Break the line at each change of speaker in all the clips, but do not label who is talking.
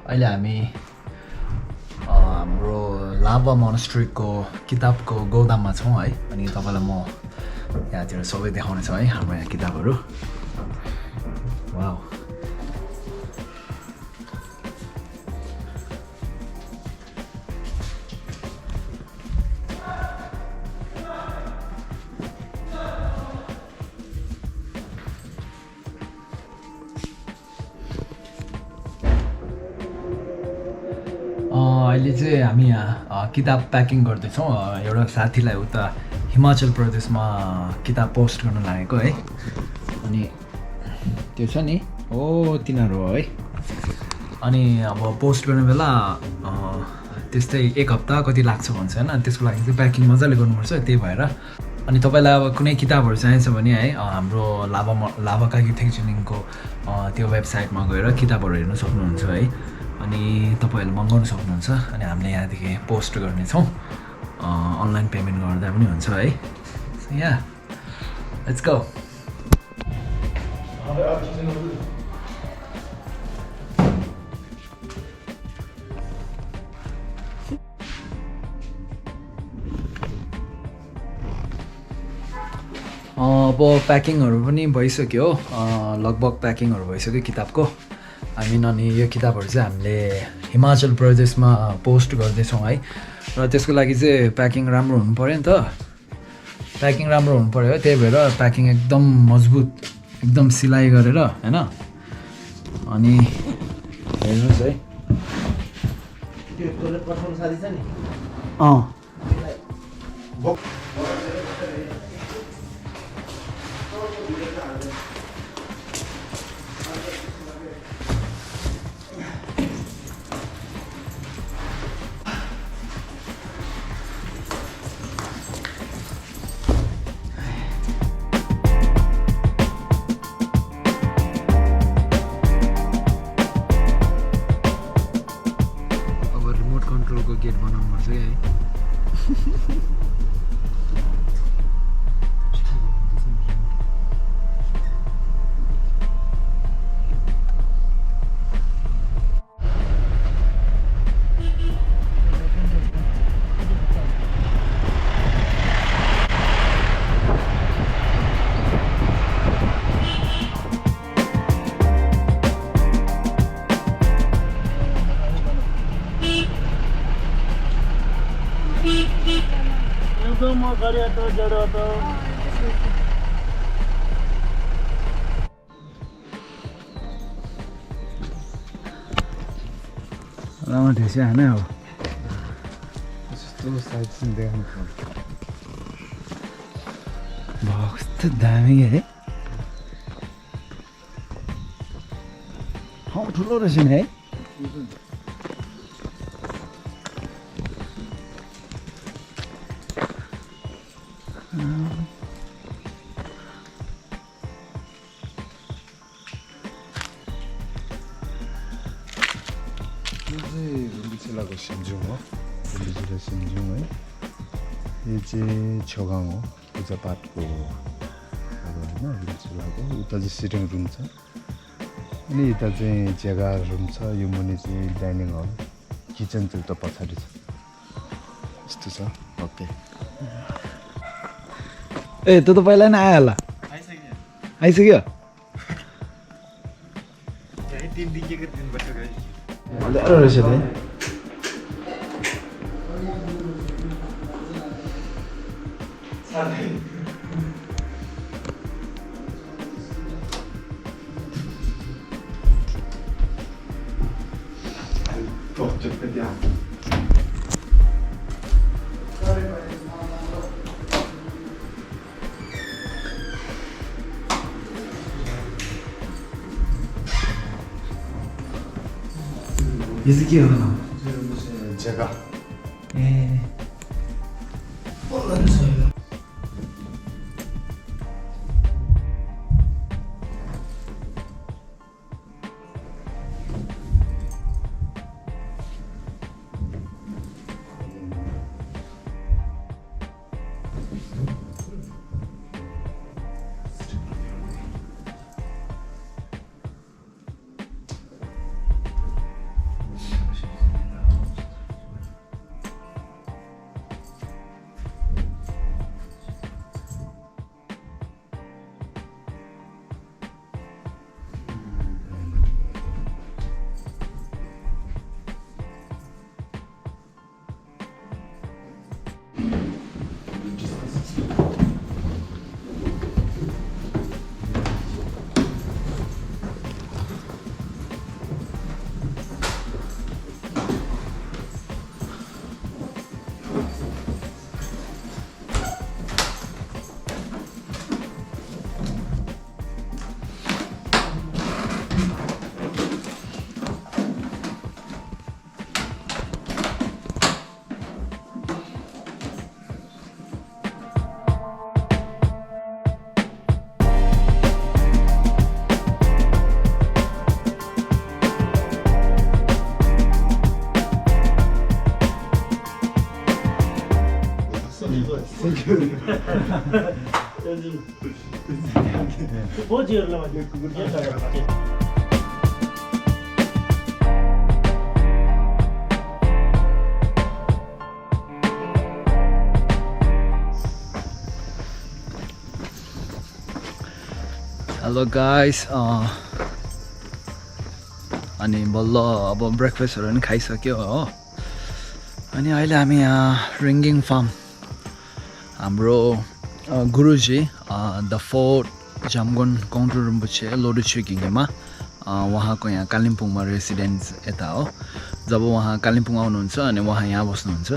अहिले हामी हाम्रो लाभा मोनास्ट्रीको किताबको गोदाममा छौँ है अनि तपाईँलाई म यहाँतिर सबै देखाउने छु है हाम्रो यहाँ किताबहरू वाउ अहिले चाहिँ हामी यहाँ किताब प्याकिङ गर्दैछौँ एउटा साथीलाई उता हिमाचल प्रदेशमा किताब पोस्ट गर्न लागेको है अनि त्यो छ नि हो तिनीहरू हो है अनि अब पोस्ट गर्ने बेला त्यस्तै एक हप्ता कति लाग्छ भन्छ होइन त्यसको लागि चाहिँ प्याकिङ मजाले गर्नुपर्छ त्यही भएर अनि तपाईँलाई अब कुनै किताबहरू चाहिन्छ भने है हाम्रो लाभा काकी थेक्चुनिङको त्यो वेबसाइटमा गएर किताबहरू हेर्न सक्नुहुन्छ है अनि तपाईँहरूले मगाउन सक्नुहुन्छ अनि हामीले यहाँदेखि पोस्ट गर्नेछौँ अनलाइन पेमेन्ट गर्दा पनि हुन्छ है या लेट्स गो अब प्याकिङहरू पनि भइसक्यो लगभग प्याकिङहरू भइसक्यो किताबको अनि यो किताबहरू चाहिँ हामीले हिमाचल प्रदेशमा पोस्ट गर्दैछौँ है र त्यसको लागि चाहिँ प्याकिङ राम्रो हुनु पऱ्यो नि त प्याकिङ राम्रो हुनु पऱ्यो है त्यही भएर प्याकिङ एकदम मजबुत एकदम सिलाइ गरेर होइन अनि हेर्नुहोस् है गेट बनाउनु पर्छ है लामा ढेसी हाने अब कस्तो साइड सिन देखाउनु पर्छ कस्तो दामी है ठाउँ ठुलो रहेछ नि है रुम्बिचेलाको सिन्जुङ हो रुम्बिचेला सिन्जुङ है यो चाहिँ छेगाङ हो पूजापाठको होइन रुम्बिचेलाको उता चाहिँ सिटिङ रुम छ अनि यता चाहिँ जग्गा रुम छ यो मुनि चाहिँ डाइनिङ हल किचन चाहिँ उता पछाडि छ यस्तो छ ओके ए त्यो त पहिला नै आयो होला आइसक्यो गाह्रो रहेछ त यो चाहिँ के हो जग्गा ए
Thank you.
Hello guys, अनि बल्ल अब ब्रेकफास्टहरु पनि खाइसक्यो हो। अनि अहिले हामी यहाँ रिङ्गिङ फार्म हाम्रो गुरुजी द फोर्ट जामगोन काउन्टर रुम्बुचे लोडुचे घिङेमा उहाँको यहाँ कालिम्पोङमा रेसिडेन्स यता हो। जब उहाँ कालिम्पोङ आउनुहुन्छ अनि उहाँ यहाँ बस्नुहुन्छ।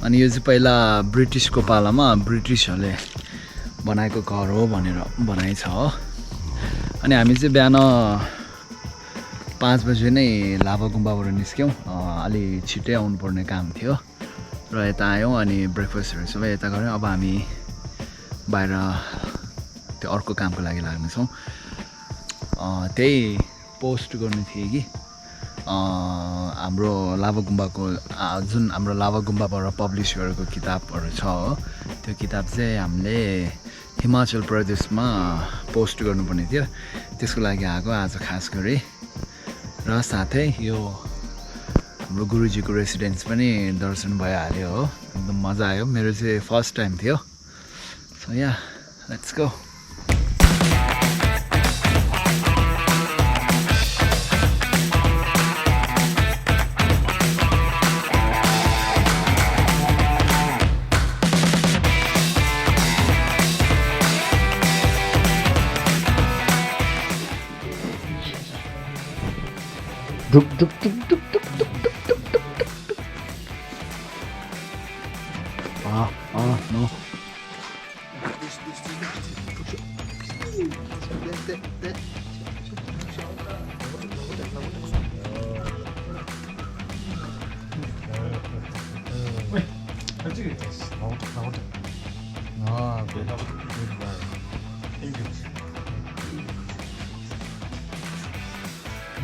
अनि यो चाहिँ पहिला ब्रिटिसको पालामा ब्रिटिसहरूले बनाएको घर हो भनेर भनाइ छ हो। अनि हामी चाहिँ बिहान 5 बजे नै लाभा गुम्बाबाट निस्क्यौँ। अलि छिट्टै आउनुपर्ने काम थियो र यता आयौँ अनि ब्रेकफास्टहरू सबै यता गऱ्यौँ। अब हामी बाहिर त्यो अर्को कामको लागि लाग्नेछौँ। त्यही पोस्ट गर्नु थियो कि हाम्रो लाभा गुम्बाको जुन हाम्रो लाभा गुम्बाबाट पब्लिस गरेको किताबहरू छ हो, त्यो किताब चाहिँ हामीले हिमाचल प्रदेशमा पोस्ट गर्नुपर्ने थियो। त्यसको लागि आएको आज खास गरी। र साथै यो हाम्रो गुरुजीको रेसिडेन्स पनि दर्शन भइहाल्यो हो। एकदम मजा आयो। मेरो चाहिँ फर्स्ट टाइम थियो। So yeah let's go. Duk duk duk duk duk duk duk duk duk duk. No.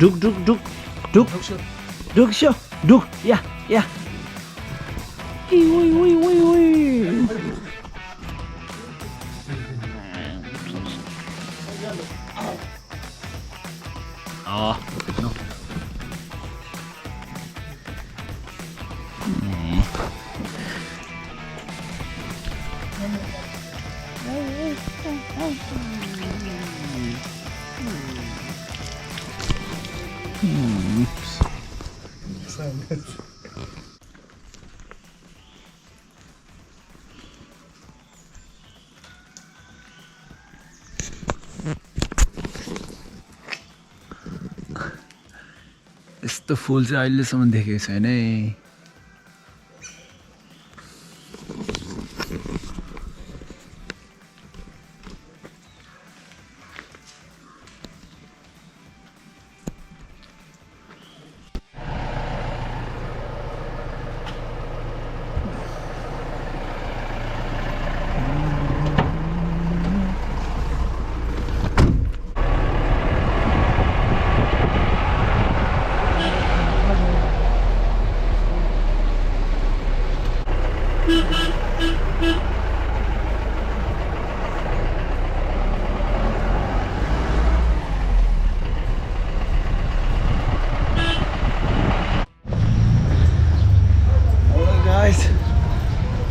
Duk duk duk. Duk, duk sure, duk, yeah. Oi. Oh, no. यस्तो फुल चाहिँ अहिलेसम्म देखेको छैन है।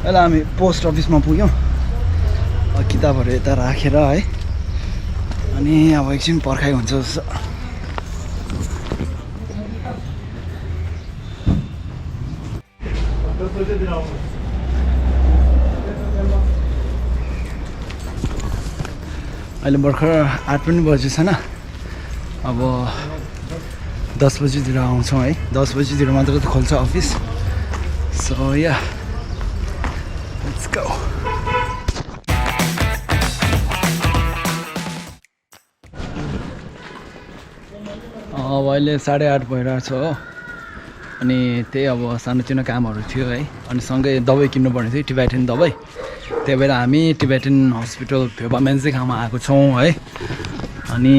अहिले हामी पोस्ट अफिसमा पुग्यौँ। किताबहरू यता राखेर है। अनि अब एकछिन पर्खाइ हुन्छ जस्तो। अहिले भर्खर 8 पनि बजेको छैन। अब 10 बजीतिर आउँछौँ है। 10 बजीतिर मात्र त खोल्छ office. So yeah let's go. अब अहिले 8:30 भइरहेको छ हो। अनि त्यही अब सानोतिनो कामहरू थियो है। अनि सँगै दबाई किन्नुपर्ने थियो, टिबेटन दबाई। त्यही भएर हामी टिबेटन हस्पिटल फेवा मेन्जिङमा आएको छौँ है। अनि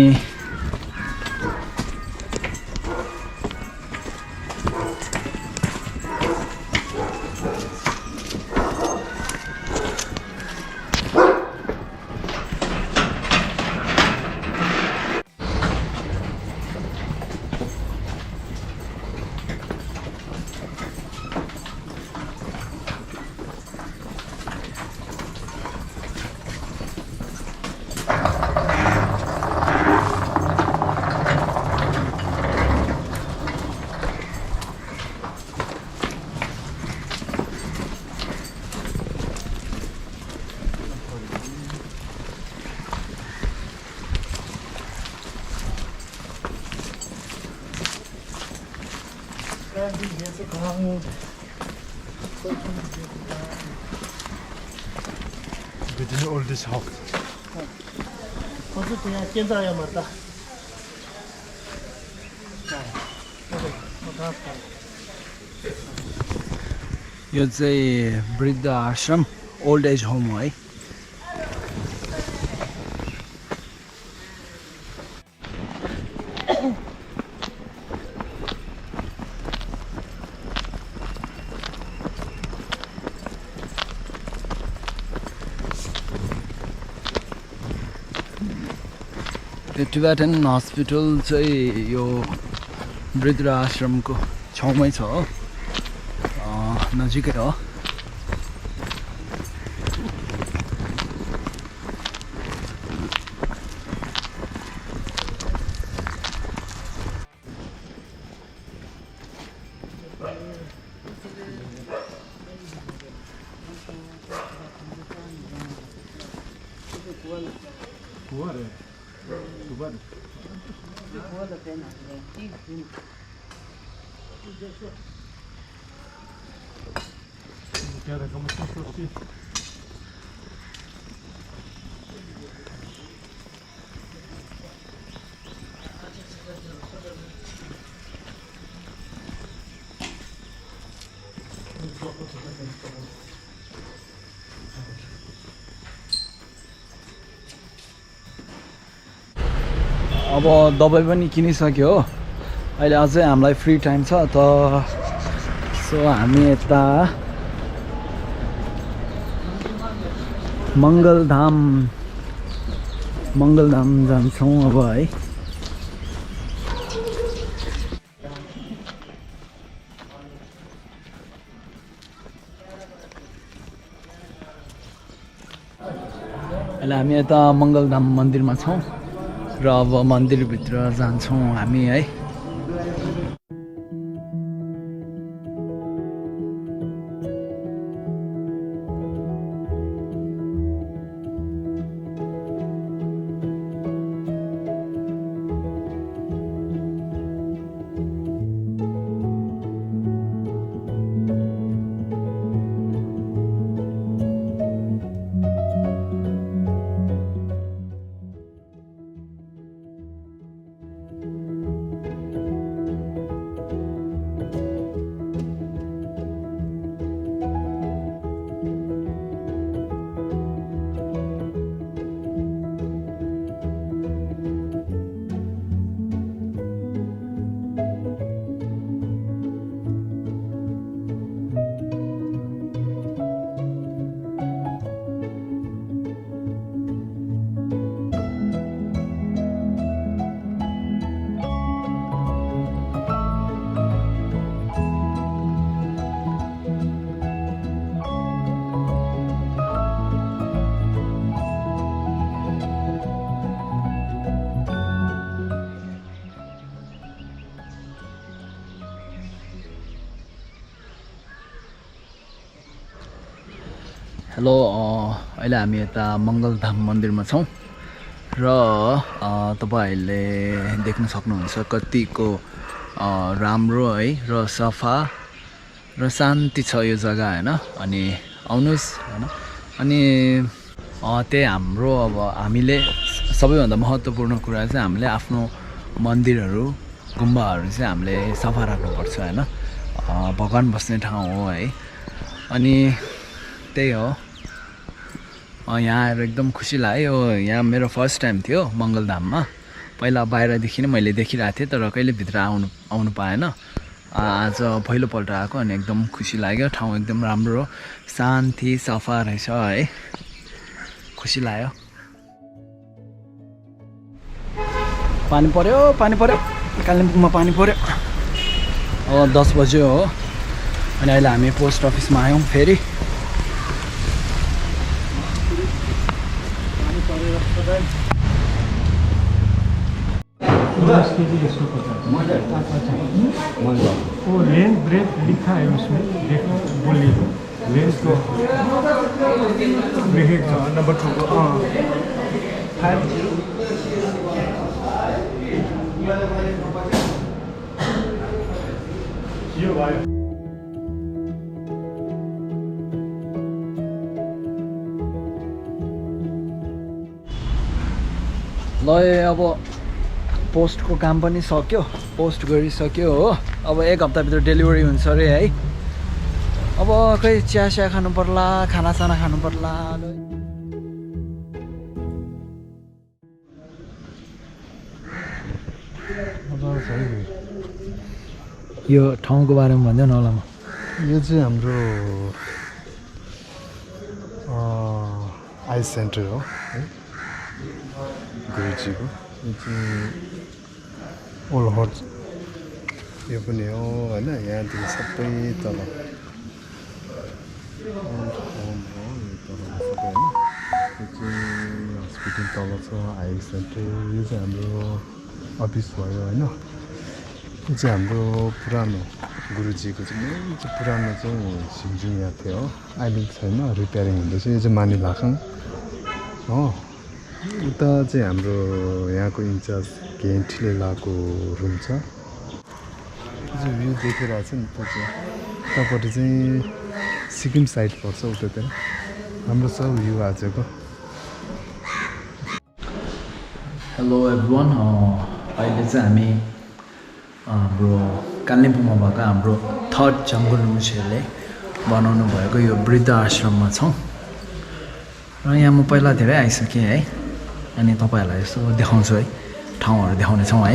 Between all this house.
यो चाहिँ वृद्ध आश्रम ओल्ड एज होम हो है यो टिबेटन हस्पिटल चाहिँ यो वृद्ध आश्रमको छेउमै छ हो नजिकै हो अब दबाई पनि किनिसक्यो हो अहिले अझै हामीलाई फ्री टाइम छ त सो हामी यता मङ्गलधाम जान्छौँ अब है अहिले हामी यता मङ्गलधाम मन्दिरमा छौँ र अब मन्दिरभित्र जान्छौँ हामी है हेलो अहिले हामी यता मङ्गलधाम मन्दिरमा छौँ र तपाईहरुले देख्न सक्नुहुन्छ कतिको राम्रो है र सफा र शान्ति छ यो जग्गा हैन अनि आउनुस् हैन अनि त्यही हाम्रो अब हामीले सबैभन्दा महत्त्वपूर्ण कुरा चाहिँ हामीले आफ्नो मन्दिरहरू गुम्बाहरू चाहिँ हामीले सफा राख्नुपर्छ हैन भगवान बस्ने ठाउँ हो है अनि त्यही हो यहाँ आएर एकदम खुसी लाग्यो यहाँ मेरो फर्स्ट टाइम थियो मङ्गलधाममा पहिला बाहिरदेखि नै मैले देखिरहेको थिएँ तर कहिले भित्र आउनु पाएन आज पहिलोपल्ट आएको अनि एकदम खुसी लाग्यो ठाउँ एकदम राम्रो शान्ति सफा रहेछ है खुसी लाग्यो पानी पर्यो कालिम्पोङमा पानी पर्यो अब 10 बज्यो हो अनि अहिले हामी पोस्ट अफिसमा आयौँ फेरि
वो लेन ब्रेड लिखा है उसमें देखो बोलिए लेन को लिखेगा नंबर 2 को 50
अब
यो भयो
ल अब पोस्टको काम पनि सक्यो पोस्ट गरिसक्यो हो अब 1 हप्ताभित्र डेलिभरी हुन्छ अरे है अब खै चिया खानु पर्ला खानासाना खानु पर्ला यो ठाउँको बारेमा भन्दैन होला म
यो चाहिँ हाम्रो आइस सेन्टर हो है गुरुजीको यो चाहिँ ओल्ड हट यो पनि हो होइन यहाँदेखि सबै तल हस्पिटल तल छ आइस सेन्टर यो चाहिँ हाम्रो अफिस भयो होइन यो चाहिँ हाम्रो पुरानो गुरुजीको चाहिँ मेन चाहिँ पुरानो चाहिँ सिङ्जिङ यहाँ थियो हो अहिले छैन रिपेयरिङ हुँदैछ यो चाहिँ मानिलाखङ हो उता चाहिँ हाम्रो यहाँको इन्चार्ज केन्टीले लगाएको रुम छ यो चाहिँ भ्यू देखिरहेको छ नि त्यो चाहिँ उतापट्टि चाहिँ सिक्किम साइड पर्छ उतातिर राम्रो छ भ्यू आजको
हेलो एभ्रिवान अहिले चाहिँ हामी हाम्रो कालिम्पोङमा भएको हाम्रो 3rd जङ्गल मुसेले बनाउनु भएको यो वृद्ध आश्रममा छौँ र यहाँ म पहिला धेरै आइसकेँ है अनि तपाईँहरूलाई यसो देखाउँछु है ठाउँहरू देखाउनेछौँ है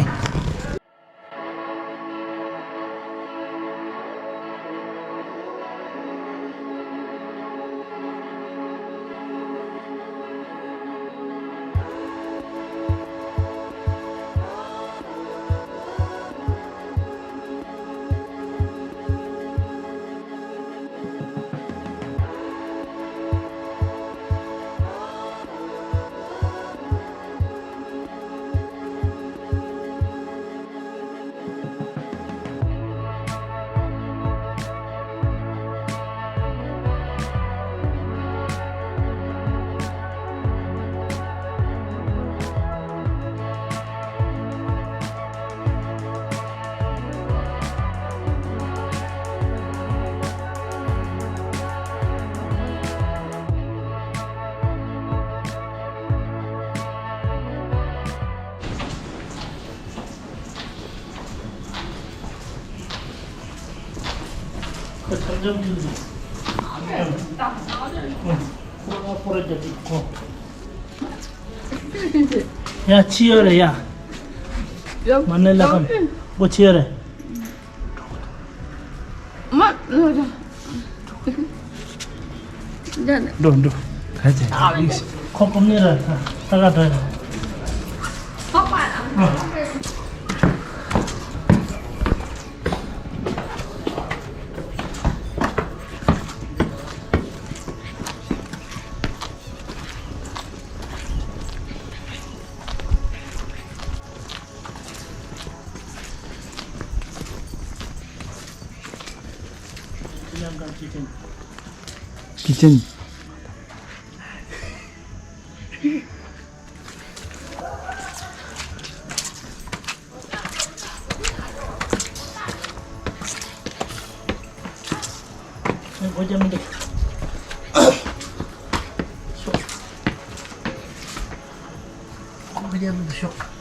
야 치열해 야 만날라고 뭐 치열해 돈
가지
컵 내라 다가 더
किचन
보자면 돼. 보자면 돼.